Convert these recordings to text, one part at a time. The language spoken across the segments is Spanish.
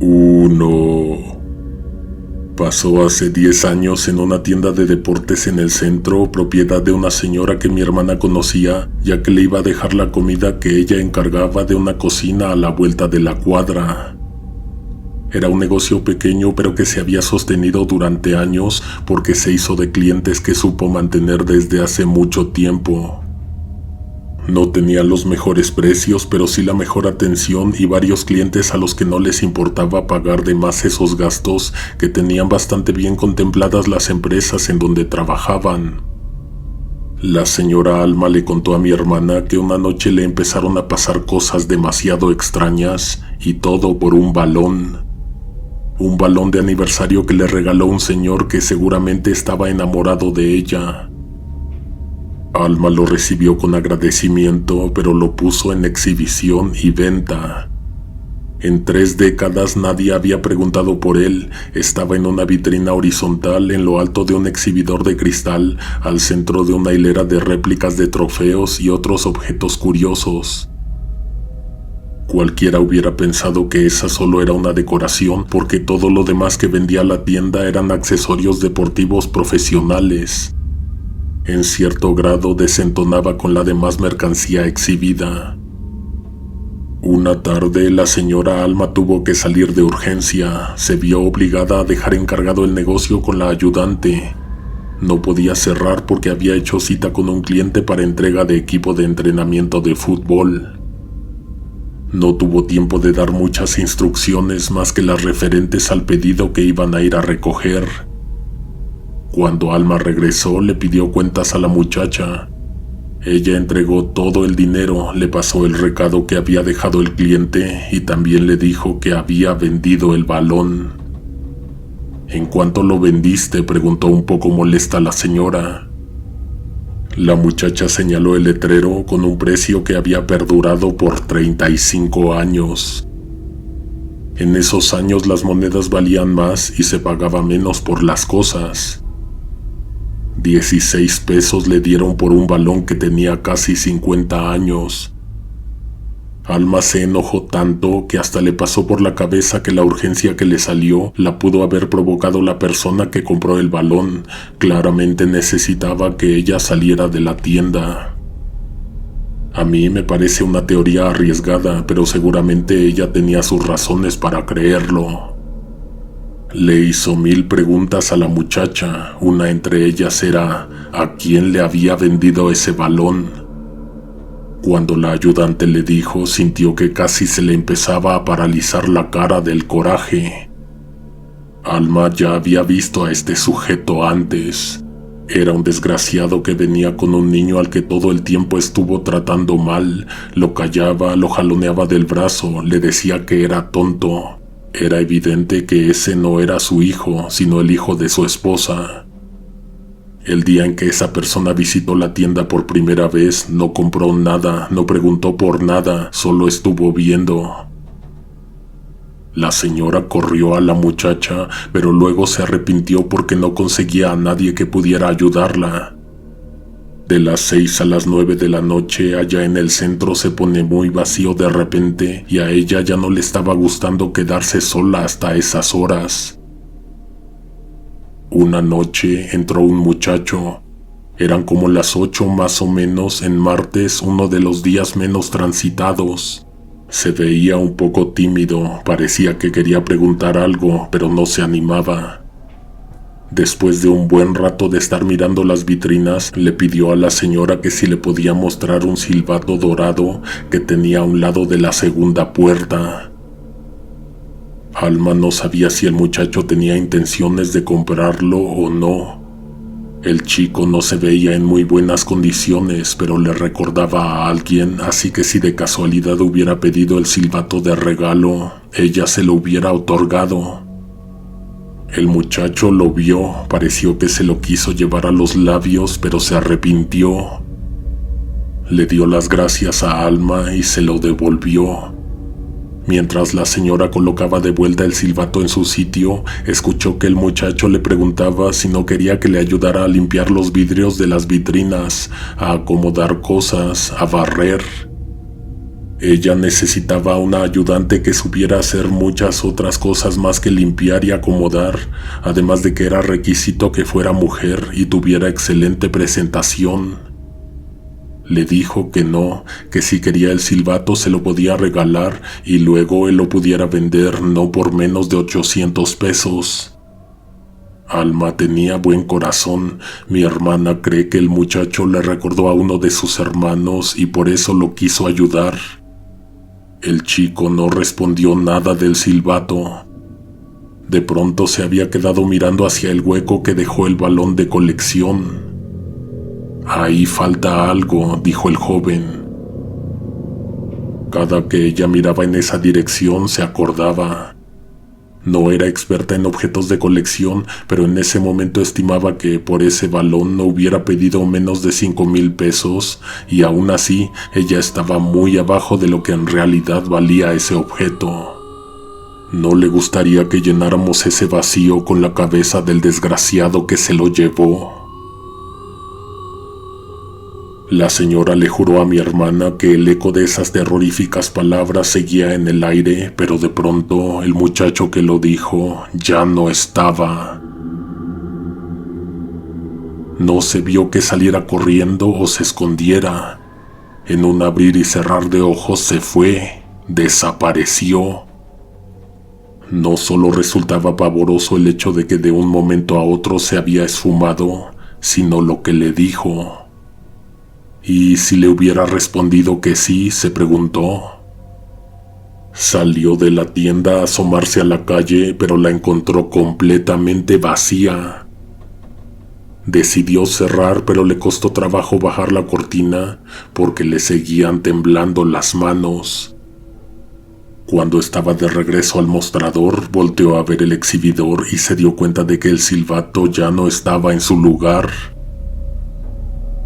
1. Pasó hace 10 años en una tienda de deportes en el centro, propiedad de una señora que mi hermana conocía, ya que le iba a dejar la comida que ella encargaba de una cocina a la vuelta de la cuadra. Era un negocio pequeño pero que se había sostenido durante años porque se hizo de clientes que supo mantener desde hace mucho tiempo. No tenía los mejores precios, pero sí la mejor atención y varios clientes a los que no les importaba pagar de más esos gastos que tenían bastante bien contempladas las empresas en donde trabajaban. La señora Alma le contó a mi hermana que una noche le empezaron a pasar cosas demasiado extrañas y todo por un balón. Un balón de aniversario que le regaló un señor que seguramente estaba enamorado de ella. Alma lo recibió con agradecimiento, pero lo puso en exhibición y venta. En 3 décadas nadie había preguntado por él. Estaba en una vitrina horizontal en lo alto de un exhibidor de cristal, al centro de una hilera de réplicas de trofeos y otros objetos curiosos. Cualquiera hubiera pensado que esa solo era una decoración, porque todo lo demás que vendía la tienda eran accesorios deportivos profesionales. En cierto grado desentonaba con la demás mercancía exhibida. Una tarde la señora Alma tuvo que salir de urgencia. Se vio obligada a dejar encargado el negocio con la ayudante. No podía cerrar porque había hecho cita con un cliente para entrega de equipo de entrenamiento de fútbol. No tuvo tiempo de dar muchas instrucciones más que las referentes al pedido que iban a ir a recoger. Cuando Alma regresó, le pidió cuentas a la muchacha. Ella entregó todo el dinero, le pasó el recado que había dejado el cliente y también le dijo que había vendido el balón. ¿En cuánto lo vendiste?, preguntó un poco molesta la señora. La muchacha señaló el letrero con un precio que había perdurado por 35 años. En esos años las monedas valían más y se pagaba menos por las cosas. 16 pesos le dieron por un balón que tenía casi 50 años. Alma se enojó tanto que hasta le pasó por la cabeza que la urgencia que le salió la pudo haber provocado la persona que compró el balón. Claramente necesitaba que ella saliera de la tienda. A mí me parece una teoría arriesgada, pero seguramente ella tenía sus razones para creerlo. Le hizo 1000 preguntas a la muchacha. Una entre ellas era ¿a quién le había vendido ese balón? Cuando la ayudante le dijo, sintió que casi se le empezaba a paralizar la cara del coraje. Alma ya había visto a este sujeto antes. Era un desgraciado que venía con un niño al que todo el tiempo estuvo tratando mal. Lo callaba, lo jaloneaba del brazo, le decía que era tonto. Era evidente que ese no era su hijo, sino el hijo de su esposa. El día en que esa persona visitó la tienda por primera vez, no compró nada, no preguntó por nada, solo estuvo viendo. La señora corrió a la muchacha, pero luego se arrepintió porque no conseguía a nadie que pudiera ayudarla. De las 6 a las 9 de la noche, allá en el centro se pone muy vacío de repente y a ella ya no le estaba gustando quedarse sola hasta esas horas. Una noche entró un muchacho. Eran como las 8 más o menos en martes, uno de los días menos transitados. Se veía un poco tímido, parecía que quería preguntar algo, pero no se animaba. Después de un buen rato de estar mirando las vitrinas, le pidió a la señora que si le podía mostrar un silbato dorado que tenía a un lado de la segunda puerta. Alma no sabía si el muchacho tenía intenciones de comprarlo o no. El chico no se veía en muy buenas condiciones, pero le recordaba a alguien, así que si de casualidad hubiera pedido el silbato de regalo, ella se lo hubiera otorgado. El muchacho lo vio, pareció que se lo quiso llevar a los labios, pero se arrepintió. Le dio las gracias a Alma y se lo devolvió. Mientras la señora colocaba de vuelta el silbato en su sitio, escuchó que el muchacho le preguntaba si no quería que le ayudara a limpiar los vidrios de las vitrinas, a acomodar cosas, a barrer. Ella necesitaba una ayudante que supiera hacer muchas otras cosas más que limpiar y acomodar, además de que era requisito que fuera mujer y tuviera excelente presentación. Le dijo que no, que si quería el silbato se lo podía regalar y luego él lo pudiera vender no por menos de 800 pesos. Alma tenía buen corazón. Mi hermana cree que el muchacho le recordó a uno de sus hermanos y por eso lo quiso ayudar. El chico no respondió nada del silbato. De pronto se había quedado mirando hacia el hueco que dejó el balón de colección. «Ahí falta algo», dijo el joven. Cada que ella miraba en esa dirección se acordaba. No era experta en objetos de colección, pero en ese momento estimaba que por ese balón no hubiera pedido menos de 5,000 pesos, y aún así ella estaba muy abajo de lo que en realidad valía ese objeto. No le gustaría que llenáramos ese vacío con la cabeza del desgraciado que se lo llevó. La señora le juró a mi hermana que el eco de esas terroríficas palabras seguía en el aire, pero de pronto el muchacho que lo dijo ya no estaba. No se vio que saliera corriendo o se escondiera. En un abrir y cerrar de ojos se fue, desapareció. No solo resultaba pavoroso el hecho de que de un momento a otro se había esfumado, sino lo que le dijo. ¿Y si le hubiera respondido que sí?, se preguntó. Salió de la tienda a asomarse a la calle, pero la encontró completamente vacía. Decidió cerrar, pero le costó trabajo bajar la cortina porque le seguían temblando las manos. Cuando estaba de regreso al mostrador, volteó a ver el exhibidor y se dio cuenta de que el silbato ya no estaba en su lugar.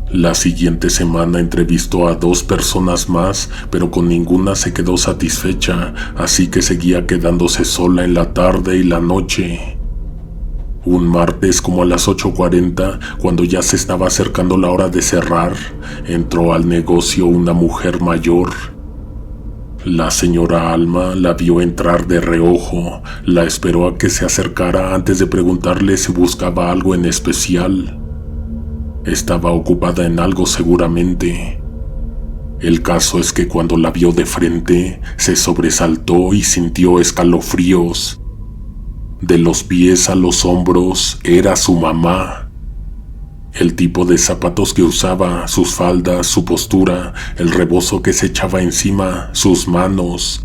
La siguiente semana entrevistó a 2 personas más, pero con ninguna se quedó satisfecha, así que seguía quedándose sola en la tarde y la noche. Un martes, como a las 8:40, cuando ya se estaba acercando la hora de cerrar, entró al negocio una mujer mayor. La señora Alma la vio entrar de reojo, la esperó a que se acercara antes de preguntarle si buscaba algo en especial. Estaba ocupada en algo seguramente. El caso es que cuando la vio de frente, se sobresaltó y sintió escalofríos. De los pies a los hombros era su mamá. El tipo de zapatos que usaba, sus faldas, su postura, el rebozo que se echaba encima, sus manos.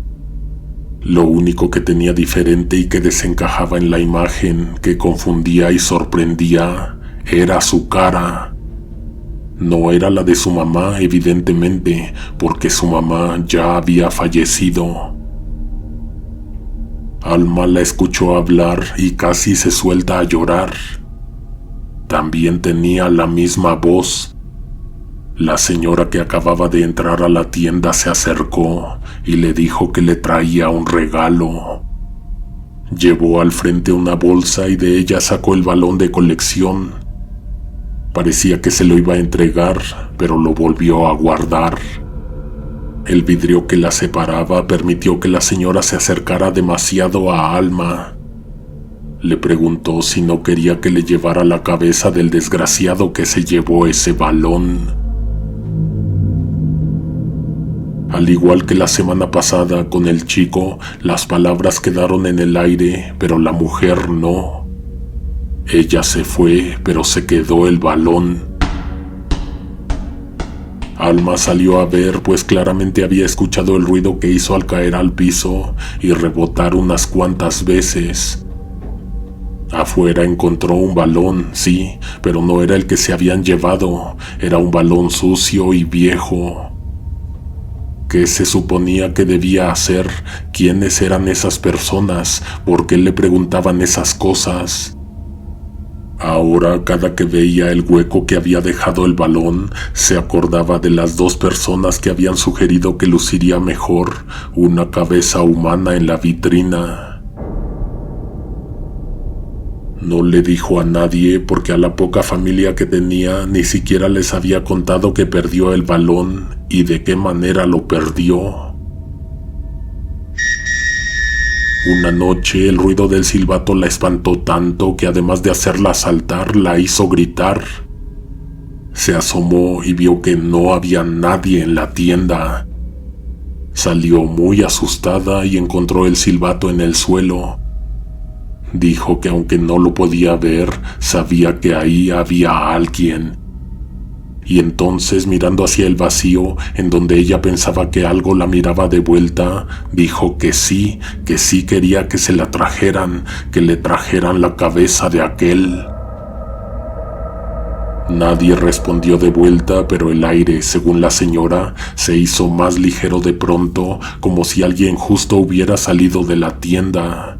Lo único que tenía diferente y que desencajaba en la imagen, que confundía y sorprendía, era su cara. No era la de su mamá, evidentemente, porque su mamá ya había fallecido. Alma la escuchó hablar y casi se suelta a llorar. También tenía la misma voz. La señora que acababa de entrar a la tienda se acercó y le dijo que le traía un regalo. Llevó al frente una bolsa y de ella sacó el balón de colección. Parecía que se lo iba a entregar, pero lo volvió a guardar. El vidrio que la separaba permitió que la señora se acercara demasiado a Alma. Le preguntó si no quería que le llevara la cabeza del desgraciado que se llevó ese balón. Al igual que la semana pasada con el chico, las palabras quedaron en el aire, pero la mujer no. Ella se fue, pero se quedó el balón. Alma salió a ver, pues claramente había escuchado el ruido que hizo al caer al piso y rebotar unas cuantas veces. Afuera encontró un balón, sí, pero no era el que se habían llevado, era un balón sucio y viejo. ¿Qué se suponía que debía hacer? ¿Quiénes eran esas personas? ¿Por qué le preguntaban esas cosas? Ahora, cada que veía el hueco que había dejado el balón, se acordaba de las 2 personas que habían sugerido que luciría mejor una cabeza humana en la vitrina. No le dijo a nadie porque a la poca familia que tenía ni siquiera les había contado que perdió el balón y de qué manera lo perdió. Una noche el ruido del silbato la espantó tanto que además de hacerla saltar, la hizo gritar. Se asomó y vio que no había nadie en la tienda. Salió muy asustada y encontró el silbato en el suelo. Dijo que aunque no lo podía ver, sabía que ahí había alguien. Y entonces, mirando hacia el vacío, en donde ella pensaba que algo la miraba de vuelta, dijo que sí quería que se la trajeran, que le trajeran la cabeza de aquel. Nadie respondió de vuelta, pero el aire, según la señora, se hizo más ligero de pronto, como si alguien justo hubiera salido de la tienda.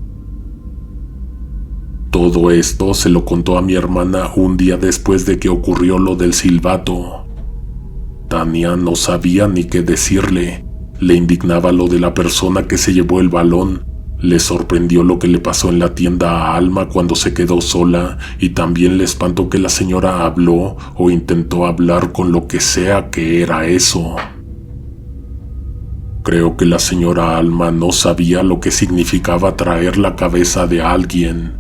Todo esto se lo contó a mi hermana un día después de que ocurrió lo del silbato. Tania no sabía ni qué decirle. Le indignaba lo de la persona que se llevó el balón. Le sorprendió lo que le pasó en la tienda a Alma cuando se quedó sola, y también le espantó que la señora habló o intentó hablar con lo que sea que era eso. Creo que la señora Alma no sabía lo que significaba traer la cabeza de alguien.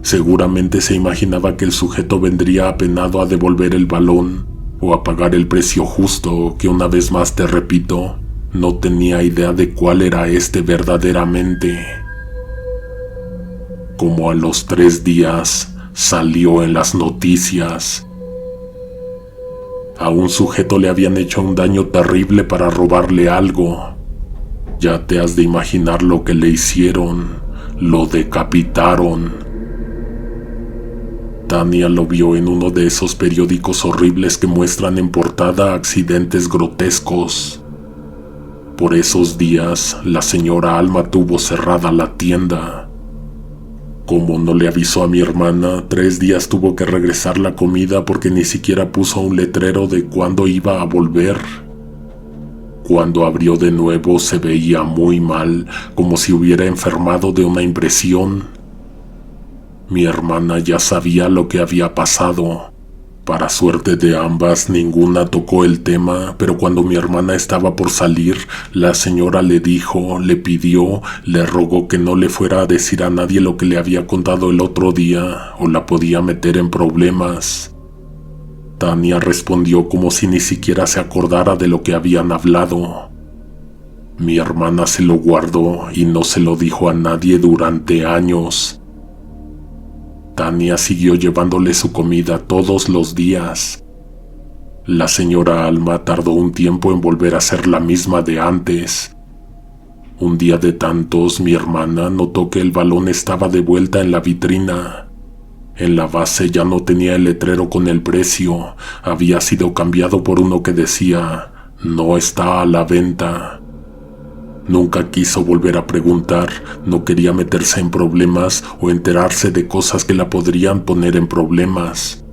Seguramente se imaginaba que el sujeto vendría apenado a devolver el balón o a pagar el precio justo, que una vez más te repito, no tenía idea de cuál era este verdaderamente. Como a los 3 días, salió en las noticias. A un sujeto le habían hecho un daño terrible para robarle algo. Ya te has de imaginar lo que le hicieron. Lo decapitaron. Tania lo vio en uno de esos periódicos horribles que muestran en portada accidentes grotescos. Por esos días, la señora Alma tuvo cerrada la tienda. Como no le avisó a mi hermana, 3 días tuvo que regresar la comida porque ni siquiera puso un letrero de cuándo iba a volver. Cuando abrió de nuevo se veía muy mal, como si hubiera enfermado de una impresión. Mi hermana ya sabía lo que había pasado. Para suerte de ambas, ninguna tocó el tema, pero cuando mi hermana estaba por salir, la señora le dijo, le pidió, le rogó que no le fuera a decir a nadie lo que le había contado el otro día, o la podía meter en problemas. Tania respondió como si ni siquiera se acordara de lo que habían hablado. Mi hermana se lo guardó y no se lo dijo a nadie durante años. Tania siguió llevándole su comida todos los días. La señora Alma tardó un tiempo en volver a ser la misma de antes. Un día de tantos, mi hermana notó que el balón estaba de vuelta en la vitrina. En la base ya no tenía el letrero con el precio, había sido cambiado por uno que decía, no está a la venta. Nunca quiso volver a preguntar, no quería meterse en problemas o enterarse de cosas que la podrían poner en problemas.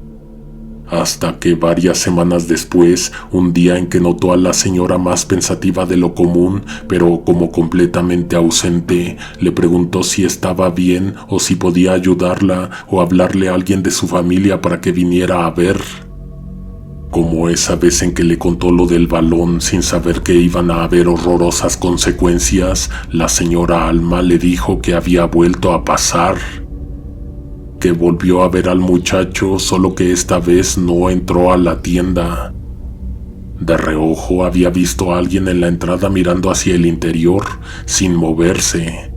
Hasta que varias semanas después, un día en que notó a la señora más pensativa de lo común, pero como completamente ausente, le preguntó si estaba bien o si podía ayudarla o hablarle a alguien de su familia para que viniera a ver. Como esa vez en que le contó lo del balón sin saber que iban a haber horrorosas consecuencias, la señora Alma le dijo que había vuelto a pasar. Que volvió a ver al muchacho, solo que esta vez no entró a la tienda. De reojo había visto a alguien en la entrada mirando hacia el interior, sin moverse.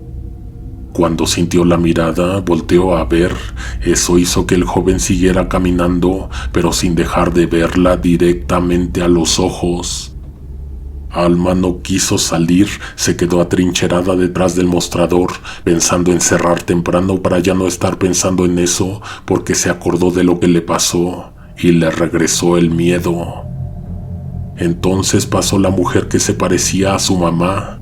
Cuando sintió la mirada, volteó a ver. Eso hizo que el joven siguiera caminando, pero sin dejar de verla directamente a los ojos. Alma no quiso salir, se quedó atrincherada detrás del mostrador, pensando en cerrar temprano para ya no estar pensando en eso, porque se acordó de lo que le pasó y le regresó el miedo. Entonces pasó la mujer que se parecía a su mamá.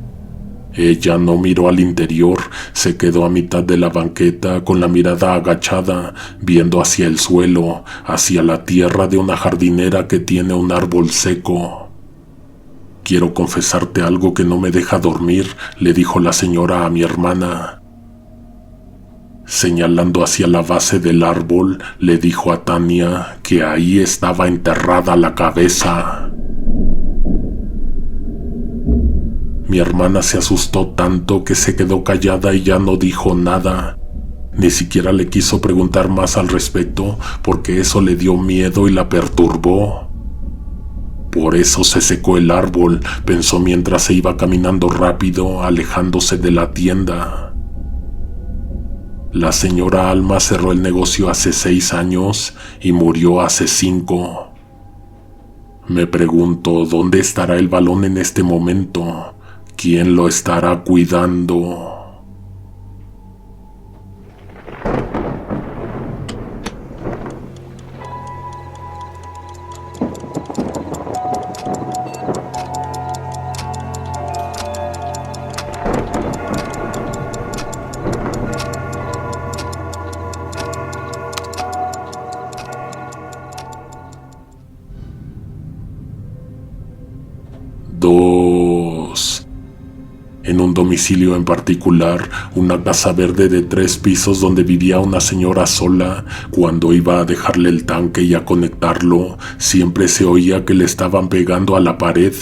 Ella no miró al interior, se quedó a mitad de la banqueta con la mirada agachada, viendo hacia el suelo, hacia la tierra de una jardinera que tiene un árbol seco. «Quiero confesarte algo que no me deja dormir», le dijo la señora a mi hermana. Señalando hacia la base del árbol, le dijo a Tania que ahí estaba enterrada la cabeza. Mi hermana se asustó tanto que se quedó callada y ya no dijo nada. Ni siquiera le quiso preguntar más al respecto porque eso le dio miedo y la perturbó. Por eso se secó el árbol, pensó mientras se iba caminando rápido, alejándose de la tienda. La señora Alma cerró el negocio hace 6 años y murió hace 5. Me pregunto, ¿dónde estará el balón en este momento? ¿Quién lo estará cuidando? En un domicilio en particular, una casa verde de 3 pisos donde vivía una señora sola, cuando iba a dejarle el tanque y a conectarlo, siempre se oía que le estaban pegando a la pared.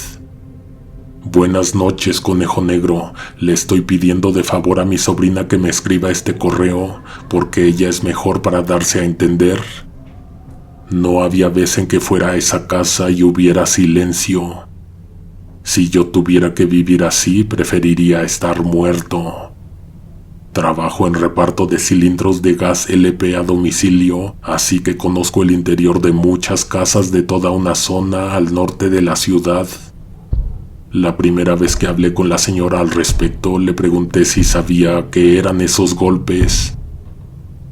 Buenas noches, conejo negro. Le estoy pidiendo de favor a mi sobrina que me escriba este correo, porque ella es mejor para darse a entender. No había vez en que fuera a esa casa y hubiera silencio. Si yo tuviera que vivir así, preferiría estar muerto. Trabajo en reparto de cilindros de gas LP a domicilio, así que conozco el interior de muchas casas de toda una zona al norte de la ciudad. La primera vez que hablé con la señora al respecto, le pregunté si sabía qué eran esos golpes.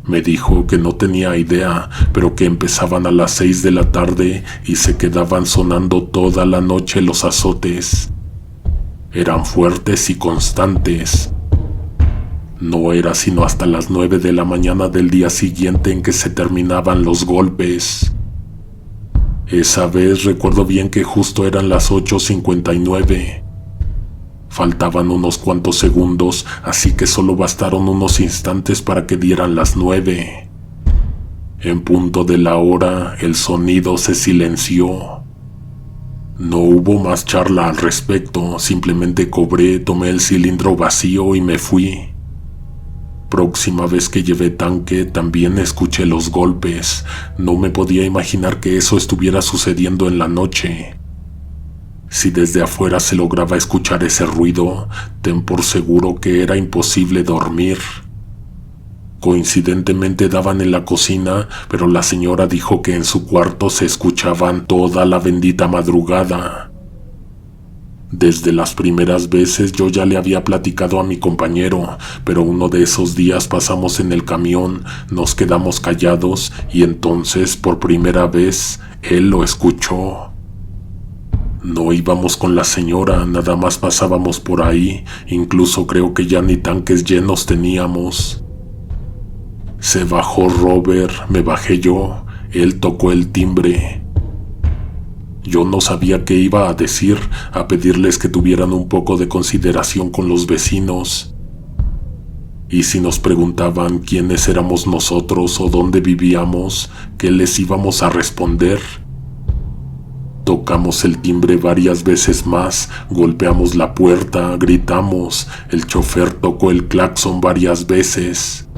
Me dijo que no tenía idea, pero que empezaban a las 6 de la tarde y se quedaban sonando toda la noche los azotes. Eran fuertes y constantes. No era sino hasta las 9 de la mañana del día siguiente en que se terminaban los golpes. Esa vez recuerdo bien que justo eran las 8:59. Faltaban unos cuantos segundos, así que solo bastaron unos instantes para que dieran las 9. En punto de la hora, el sonido se silenció. No hubo más charla al respecto, simplemente cobré, tomé el cilindro vacío y me fui. Próxima vez que llevé tanque, también escuché los golpes. No me podía imaginar que eso estuviera sucediendo en la noche. Si desde afuera se lograba escuchar ese ruido, ten por seguro que era imposible dormir. Coincidentemente daban en la cocina, pero la señora dijo que en su cuarto se escuchaban toda la bendita madrugada. Desde las primeras veces yo ya le había platicado a mi compañero, pero uno de esos días pasamos en el camión, nos quedamos callados y entonces por primera vez él lo escuchó. No íbamos con la señora, nada más pasábamos por ahí, incluso creo que ya ni tanques llenos teníamos. Se bajó Robert, me bajé yo, él tocó el timbre. Yo no sabía qué iba a decir, a pedirles que tuvieran un poco de consideración con los vecinos. Y si nos preguntaban quiénes éramos nosotros o dónde vivíamos, ¿qué les íbamos a responder? Tocamos el timbre varias veces más, golpeamos la puerta, gritamos, el chofer tocó el claxon varias veces.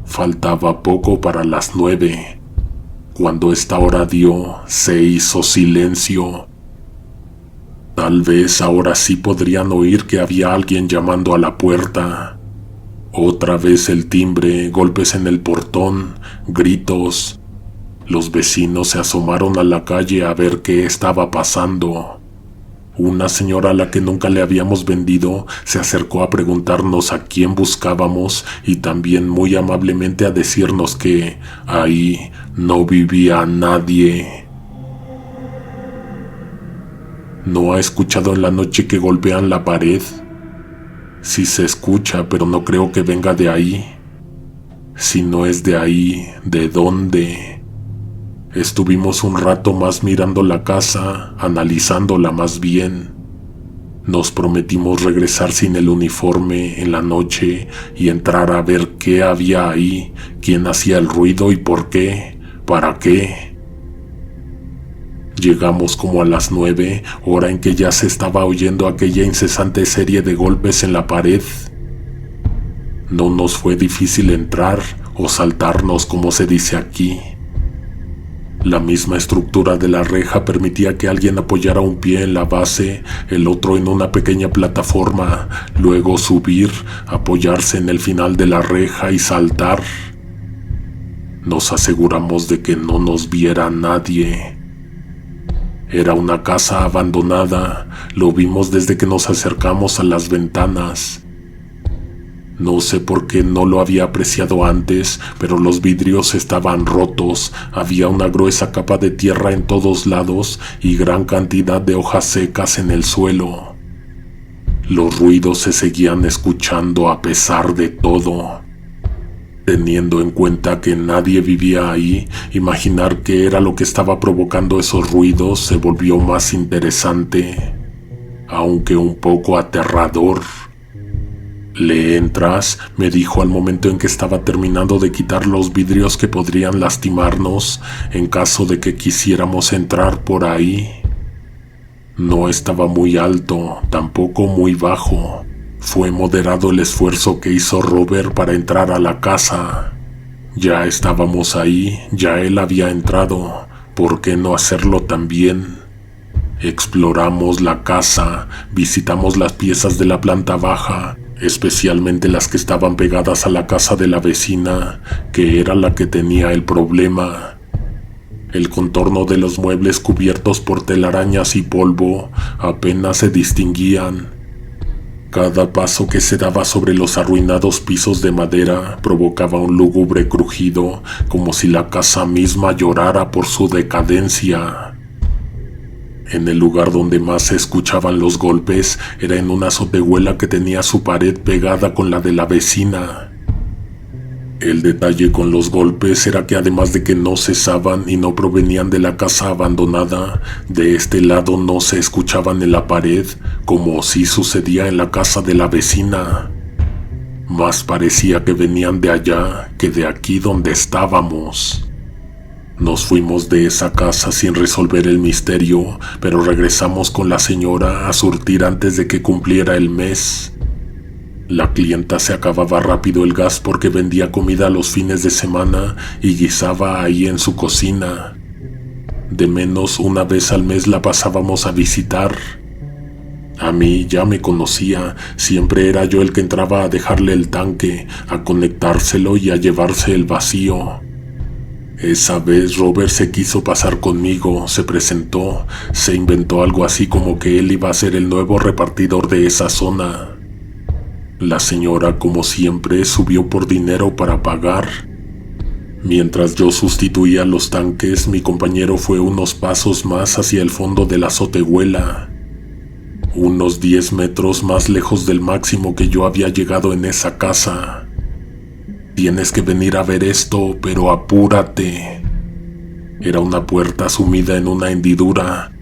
Faltaba poco para las 9. Cuando esta hora dio, se hizo silencio. Tal vez ahora sí podrían oír que había alguien llamando a la puerta. Otra vez el timbre, golpes en el portón, gritos. Los vecinos se asomaron a la calle a ver qué estaba pasando. Una señora a la que nunca le habíamos vendido se acercó a preguntarnos a quién buscábamos y también muy amablemente a decirnos que ahí no vivía nadie. ¿No ha escuchado en la noche que golpean la pared? Sí se escucha, pero no creo que venga de ahí. Si no es de ahí, ¿de dónde? Estuvimos un rato más mirando la casa, analizándola más bien. Nos prometimos regresar sin el uniforme en la noche y entrar a ver qué había ahí, quién hacía el ruido y por qué, para qué. Llegamos como a las 9, hora en que ya se estaba oyendo aquella incesante serie de golpes en la pared. No nos fue difícil entrar o saltarnos, como se dice aquí. La misma estructura de la reja permitía que alguien apoyara un pie en la base, el otro en una pequeña plataforma, luego subir, apoyarse en el final de la reja y saltar. Nos aseguramos de que no nos viera nadie. Era una casa abandonada, lo vimos desde que nos acercamos a las ventanas. No sé por qué no lo había apreciado antes, pero los vidrios estaban rotos, había una gruesa capa de tierra en todos lados y gran cantidad de hojas secas en el suelo. Los ruidos se seguían escuchando a pesar de todo. Teniendo en cuenta que nadie vivía ahí, imaginar qué era lo que estaba provocando esos ruidos se volvió más interesante, aunque un poco aterrador. «¿Le entras?», me dijo al momento en que estaba terminando de quitar los vidrios que podrían lastimarnos en caso de que quisiéramos entrar por ahí. No estaba muy alto, tampoco muy bajo. Fue moderado el esfuerzo que hizo Robert para entrar a la casa. Ya estábamos ahí, ya él había entrado, ¿por qué no hacerlo también? Exploramos la casa, visitamos las piezas de la planta baja, especialmente las que estaban pegadas a la casa de la vecina, que era la que tenía el problema. El contorno de los muebles cubiertos por telarañas y polvo apenas se distinguían. Cada paso que se daba sobre los arruinados pisos de madera provocaba un lúgubre crujido, como si la casa misma llorara por su decadencia. En el lugar donde más se escuchaban los golpes era en una azotehuela que tenía su pared pegada con la de la vecina. El detalle con los golpes era que además de que no cesaban y no provenían de la casa abandonada, de este lado no se escuchaban en la pared, como sí sucedía en la casa de la vecina. Más parecía que venían de allá que de aquí donde estábamos. Nos fuimos de esa casa sin resolver el misterio, pero regresamos con la señora a surtir antes de que cumpliera el mes. La clienta se acababa rápido el gas porque vendía comida los fines de semana y guisaba ahí en su cocina. De menos una vez al mes la pasábamos a visitar. A mí ya me conocía, siempre era yo el que entraba a dejarle el tanque, a conectárselo y a llevarse el vacío. Esa vez Robert se quiso pasar conmigo, se presentó, se inventó algo así como que él iba a ser el nuevo repartidor de esa zona. La señora, como siempre, subió por dinero para pagar. Mientras yo sustituía los tanques, mi compañero fue unos pasos más hacia el fondo de la azotehuela, unos 10 metros más lejos del máximo que yo había llegado en esa casa. «Tienes que venir a ver esto, pero apúrate». Era una puerta sumida en una hendidura.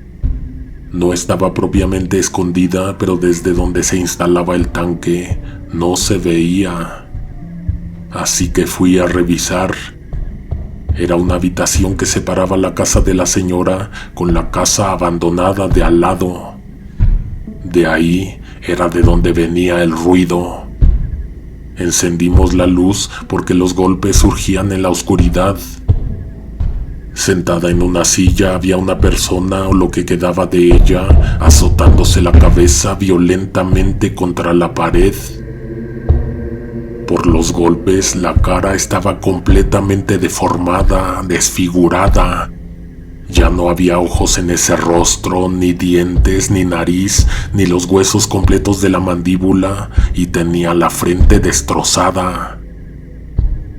No estaba propiamente escondida, pero desde donde se instalaba el tanque no se veía. Así que fui a revisar. Era una habitación que separaba la casa de la señora con la casa abandonada de al lado. De ahí era de donde venía el ruido. Encendimos la luz porque los golpes surgían en la oscuridad. Sentada en una silla había una persona o lo que quedaba de ella, azotándose la cabeza violentamente contra la pared. Por los golpes la cara estaba completamente deformada, desfigurada. Ya no había ojos en ese rostro, ni dientes, ni nariz, ni los huesos completos de la mandíbula, y tenía la frente destrozada.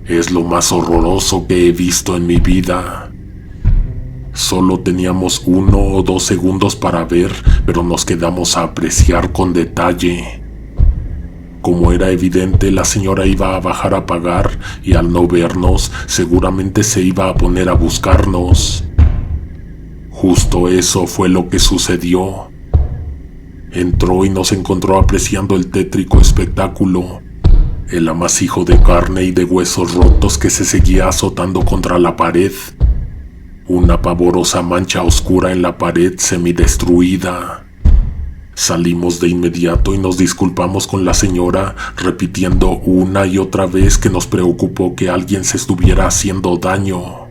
Es lo más horroroso que he visto en mi vida. Solo teníamos 1 o 2 segundos para ver, pero nos quedamos a apreciar con detalle. Como era evidente, la señora iba a bajar a pagar y al no vernos, seguramente se iba a poner a buscarnos. Justo eso fue lo que sucedió. Entró y nos encontró apreciando el tétrico espectáculo, el amasijo de carne y de huesos rotos que se seguía azotando contra la pared. una pavorosa mancha oscura en la pared semidestruida. Salimos de inmediato y nos disculpamos con la señora, repitiendo una y otra vez que nos preocupó que alguien se estuviera haciendo daño.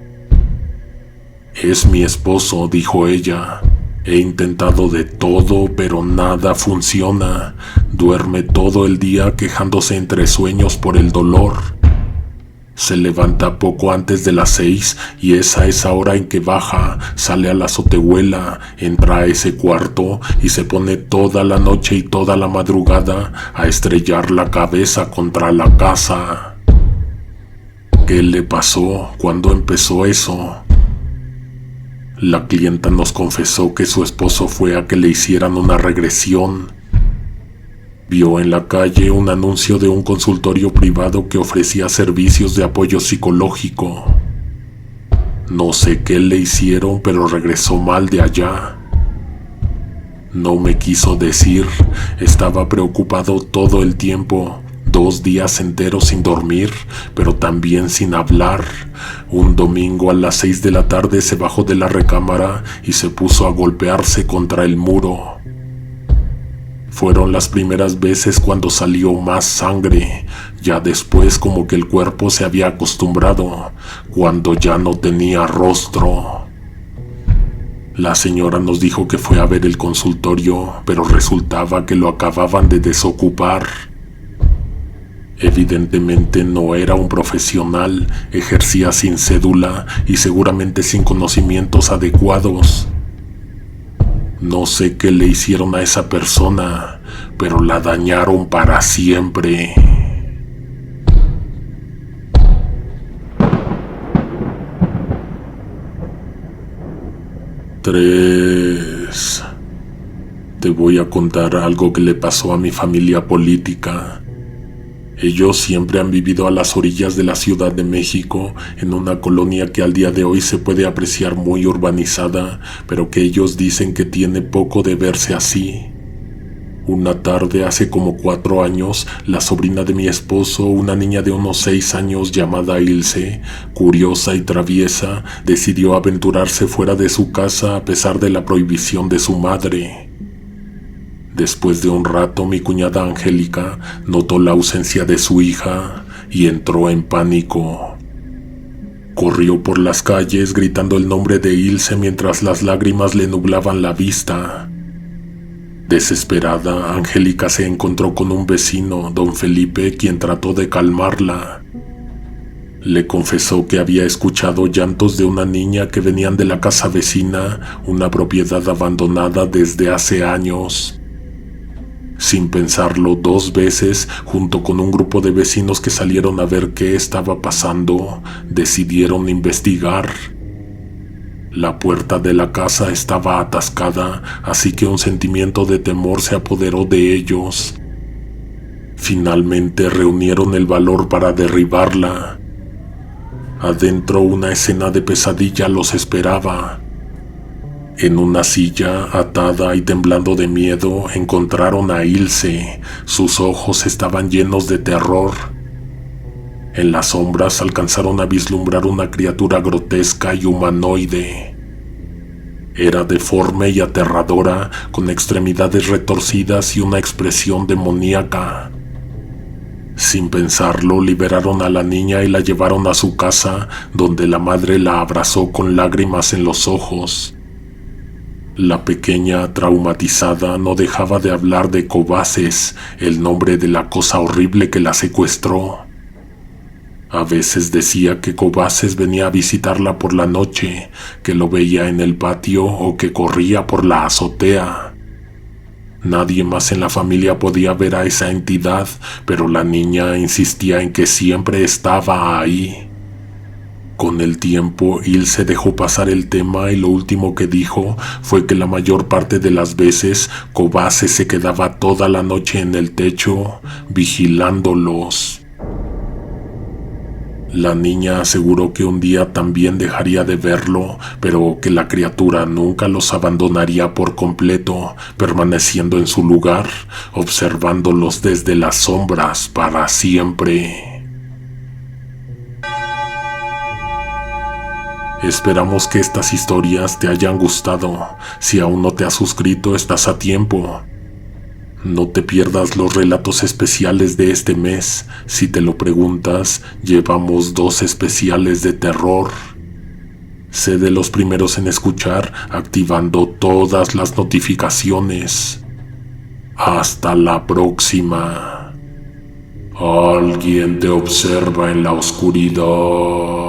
«Es mi esposo», dijo ella. «He intentado de todo, pero nada funciona. Duerme todo el día quejándose entre sueños por el dolor. Se levanta poco antes de las 6 y es a esa hora en que baja, sale a la azotehuela, entra a ese cuarto y se pone toda la noche y toda la madrugada a estrellar la cabeza contra la casa». «¿Qué le pasó? ¿Cuándo empezó eso?» La clienta nos confesó que su esposo fue a que le hicieran una regresión. Vio en la calle un anuncio de un consultorio privado que ofrecía servicios de apoyo psicológico. No sé qué le hicieron, pero regresó mal de allá. No me quiso decir, estaba preocupado todo el tiempo. 2 días enteros sin dormir, pero también sin hablar. Un domingo a las 6 de la tarde se bajó de la recámara y se puso a golpearse contra el muro. Fueron las primeras veces cuando salió más sangre. Ya después como que el cuerpo se había acostumbrado, cuando ya no tenía rostro. La señora nos dijo que fue a ver el consultorio, pero resultaba que lo acababan de desocupar. Evidentemente no era un profesional, ejercía sin cédula y seguramente sin conocimientos adecuados. No sé qué le hicieron a esa persona, pero la dañaron para siempre. Tres. Te voy a contar algo que le pasó a mi familia política. Ellos siempre han vivido a las orillas de la Ciudad de México, en una colonia que al día de hoy se puede apreciar muy urbanizada, pero que ellos dicen que tiene poco de verse así. Una tarde, hace como 4 años, la sobrina de mi esposo, una niña de unos 6 años llamada Ilse, curiosa y traviesa, decidió aventurarse fuera de su casa a pesar de la prohibición de su madre. Después de un rato, mi cuñada Angélica notó la ausencia de su hija y entró en pánico. Corrió por las calles gritando el nombre de Ilse mientras las lágrimas le nublaban la vista. Desesperada, Angélica se encontró con un vecino, don Felipe, quien trató de calmarla. Le confesó que había escuchado llantos de una niña que venían de la casa vecina, una propiedad abandonada desde hace años. Sin pensarlo 2 veces, junto con un grupo de vecinos que salieron a ver qué estaba pasando, decidieron investigar. La puerta de la casa estaba atascada, así que un sentimiento de temor se apoderó de ellos. Finalmente reunieron el valor para derribarla. Adentro una escena de pesadilla los esperaba. En una silla, atada y temblando de miedo, encontraron a Ilse. Sus ojos estaban llenos de terror. En las sombras alcanzaron a vislumbrar una criatura grotesca y humanoide. Era deforme y aterradora, con extremidades retorcidas y una expresión demoníaca. Sin pensarlo, liberaron a la niña y la llevaron a su casa, donde la madre la abrazó con lágrimas en los ojos. La pequeña, traumatizada, no dejaba de hablar de Cobaces, el nombre de la cosa horrible que la secuestró. A veces decía que Cobaces venía a visitarla por la noche, que lo veía en el patio o que corría por la azotea. Nadie más en la familia podía ver a esa entidad, pero la niña insistía en que siempre estaba ahí. Con el tiempo, Ilse dejó pasar el tema y lo último que dijo fue que la mayor parte de las veces Cobaces se quedaba toda la noche en el techo, vigilándolos. La niña aseguró que un día también dejaría de verlo, pero que la criatura nunca los abandonaría por completo, permaneciendo en su lugar, observándolos desde las sombras para siempre. Esperamos que estas historias te hayan gustado. Si aún no te has suscrito, estás a tiempo. No te pierdas los relatos especiales de este mes. Si te lo preguntas, llevamos 2 especiales de terror. Sé de los primeros en escuchar, activando todas las notificaciones. Hasta la próxima. Alguien te observa en la oscuridad.